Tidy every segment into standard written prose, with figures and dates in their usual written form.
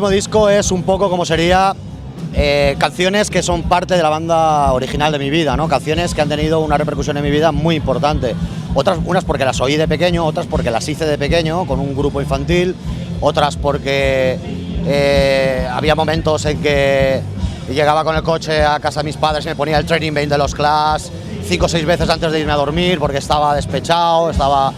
último disco es un poco como sería canciones que son parte de la banda original de mi vida, ¿no? Canciones que han tenido una repercusión en mi vida muy importante. Unas porque las oí de pequeño, otras porque las hice de pequeño con un grupo infantil, otras porque había momentos en que llegaba con el coche a casa de mis padres y me ponía el Training Bane de los Clash 5 o 6 veces antes de irme a dormir porque estaba despechado, estaba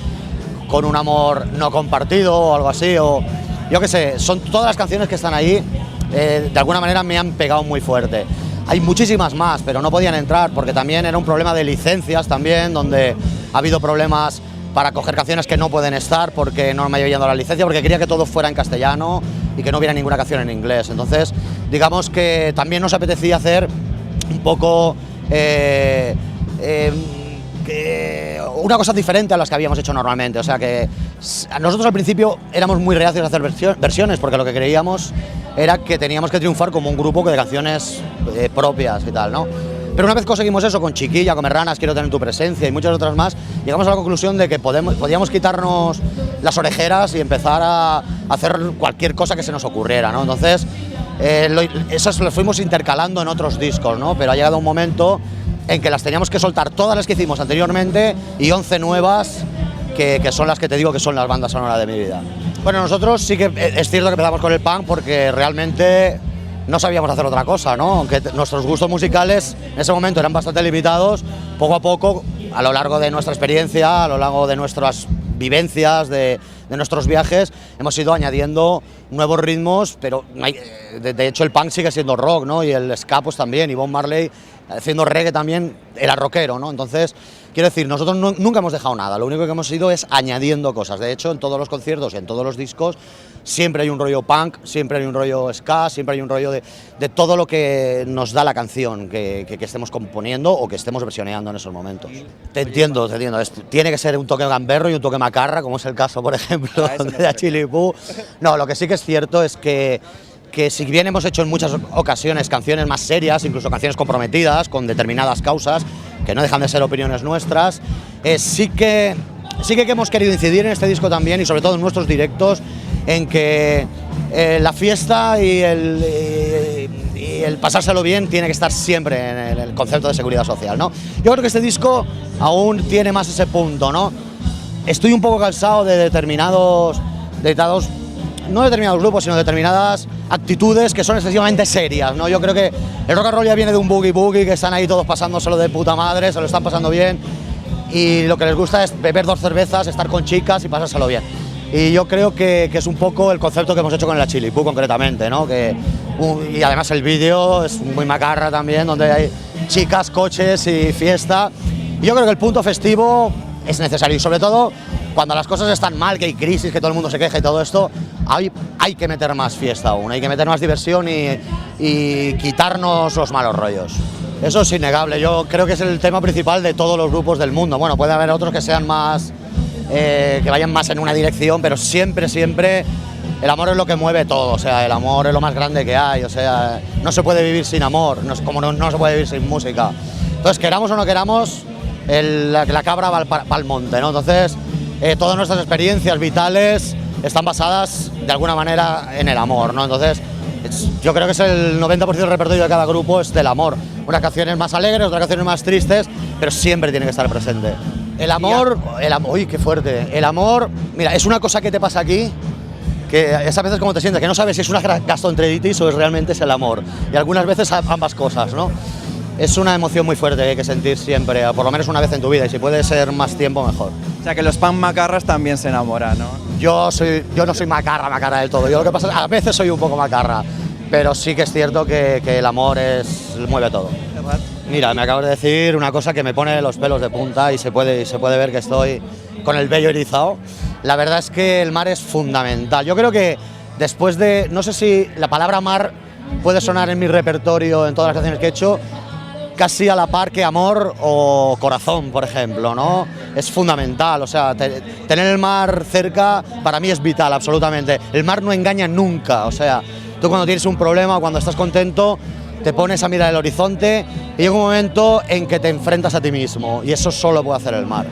con un amor no compartido o algo así, o yo qué sé, son todas las canciones que están ahí, de alguna manera me han pegado muy fuerte. Hay muchísimas más, pero no podían entrar porque también era un problema de licencias también, donde ha habido problemas para coger canciones que no pueden estar porque no me había dado la licencia, porque quería que todo fuera en castellano y que no hubiera ninguna canción en inglés. Entonces, digamos que también nos apetecía hacer un poco una cosa diferente a las que habíamos hecho normalmente. O sea que nosotros al principio éramos muy reacios a hacer versiones porque lo que creíamos era que teníamos que triunfar como un grupo de canciones propias y tal, ¿no? Pero una vez conseguimos eso con Chiquilla, Comer Ranas, Quiero Tener Tu Presencia y muchas otras más, llegamos a la conclusión de que podíamos quitarnos las orejeras y empezar a hacer cualquier cosa que se nos ocurriera, ¿no? Entonces, esas lo fuimos intercalando en otros discos, ¿no? Pero ha llegado un momento en que las teníamos que soltar todas las que hicimos anteriormente y 11 nuevas que son las que te digo que son las bandas sonoras de mi vida. Bueno, nosotros sí que es cierto que empezamos con el punk porque realmente no sabíamos hacer otra cosa, ¿no? Aunque nuestros gustos musicales en ese momento eran bastante limitados, poco a poco, a lo largo de nuestra experiencia, a lo largo de nuestras vivencias, de nuestros viajes, hemos ido añadiendo nuevos ritmos, pero de hecho el punk sigue siendo rock, ¿no? Y el ska pues también, y Bob Marley haciendo reggae también era rockero, ¿no? Entonces, quiero decir, nosotros nunca hemos dejado nada, lo único que hemos ido es añadiendo cosas. De hecho, en todos los conciertos y en todos los discos siempre hay un rollo punk, siempre hay un rollo ska, siempre hay un rollo de todo lo que nos da la canción que estemos componiendo o que estemos versioneando en esos momentos. Te entiendo. Tiene que ser un toque gamberro y un toque macarra, como es el caso, por ejemplo, de Chili Poo. No, lo que sí que es cierto es que si bien hemos hecho en muchas ocasiones canciones más serias, incluso canciones comprometidas con determinadas causas, que no dejan de ser opiniones nuestras, sí que hemos querido incidir en este disco también, y sobre todo en nuestros directos, en que la fiesta y el pasárselo bien tiene que estar siempre en el concepto de seguridad social, ¿no? Yo creo que este disco aún tiene más ese punto, ¿no? Estoy un poco cansado de determinados grupos, sino determinadas actitudes que son excesivamente serias, ¿no? Yo creo que el rock and roll ya viene de un boogie boogie, que están ahí todos pasándoselo de puta madre, se lo están pasando bien, y lo que les gusta es beber 2 cervezas, estar con chicas y pasárselo bien. Y yo creo que es un poco el concepto que hemos hecho con la Chili Poo concretamente, ¿no? Y además el vídeo es muy macarra también, donde hay chicas, coches y fiesta. Y yo creo que el punto festivo es necesario, y sobre todo cuando las cosas están mal, que hay crisis, que todo el mundo se queja y todo esto, hay que meter más fiesta aún, hay que meter más diversión y quitarnos los malos rollos. Eso es innegable, yo creo que es el tema principal de todos los grupos del mundo. Bueno, puede haber otros que sean más, que vayan más en una dirección, pero siempre el amor es lo que mueve todo, o sea, el amor es lo más grande que hay, o sea, no se puede vivir sin amor, como no se puede vivir sin música. Entonces, queramos o no queramos, la cabra va al monte, ¿no? Entonces, todas nuestras experiencias vitales están basadas de alguna manera en el amor, ¿no? Entonces, yo creo que es el 90% del repertorio de cada grupo es del amor. Unas canciones más alegres, otras canciones más tristes, pero siempre tiene que estar presente. El amor, uy, qué fuerte. El amor, mira, es una cosa que te pasa aquí, que es a veces como te sientes, que no sabes si es una gastroenteritis o realmente es el amor. Y algunas veces ambas cosas, ¿no? Es una emoción muy fuerte que hay que sentir siempre, por lo menos una vez en tu vida, y si puede ser más tiempo, mejor. O sea, que los punk macarras también se enamoran, ¿no? Yo no soy macarra del todo. Yo lo que pasa es que a veces soy un poco macarra, pero sí que es cierto que el amor mueve todo. Mira, me acabas de decir una cosa que me pone los pelos de punta y se puede ver que estoy con el vello erizado. La verdad es que el mar es fundamental. Yo creo que después de, no sé si la palabra mar puede sonar en mi repertorio en todas las canciones que he hecho, casi a la par que amor o corazón, por ejemplo, ¿no? Es fundamental, o sea, tener el mar cerca para mí es vital, absolutamente. El mar no engaña nunca, o sea, tú cuando tienes un problema o cuando estás contento, te pones a mirar el horizonte y llega un momento en que te enfrentas a ti mismo, y eso solo puede hacer el mar.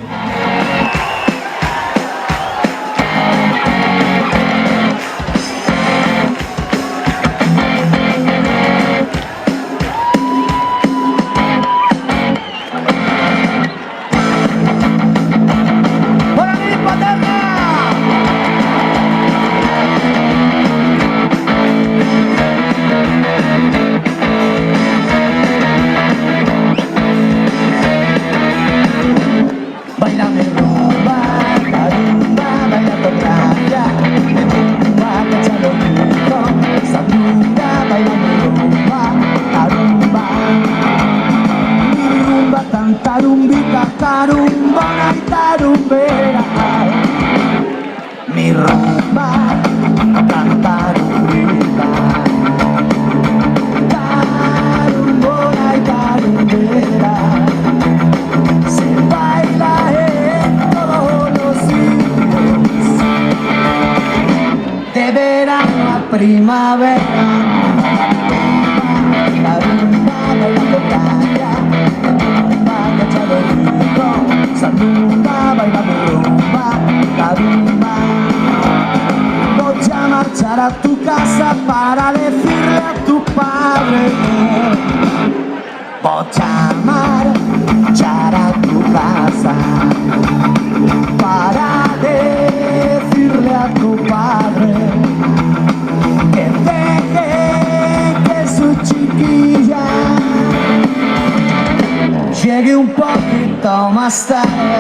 Pochamar, a tu casa para decirle a tu padre que deje que su chiquilla llegue un poquito más tarde.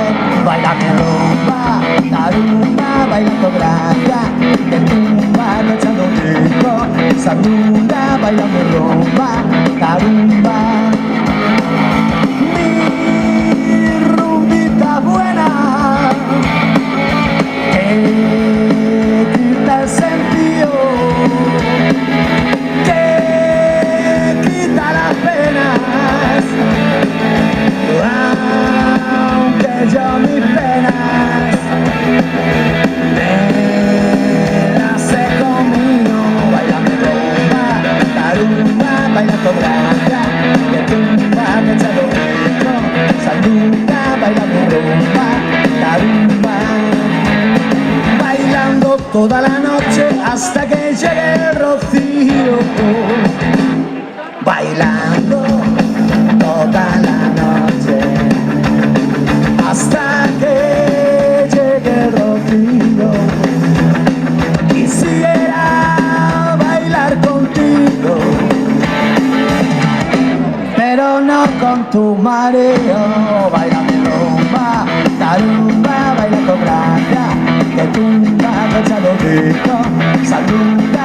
Baila mi rumba, la rumba, bailando gracia, de tumba, no echando rico, esa rumba, baila mi rumba, la rumba. Mi rumbita buena, que quita el sentido, que quita las penas. Aunque yo mis penas me las he comido. Baila mi rumba, la rumba, baila con gracia, de tumba me echa lo rico, salunga, baila mi rumba, la rumba. Bailando toda la noche hasta que llegue el rocío. Bailando toda la noche hasta que llegue el rocío. Quisiera bailar contigo, pero no con tu mareo. Baila mi rumba, la rumba, baila con gracia, que tumba, echa lo rico, salud.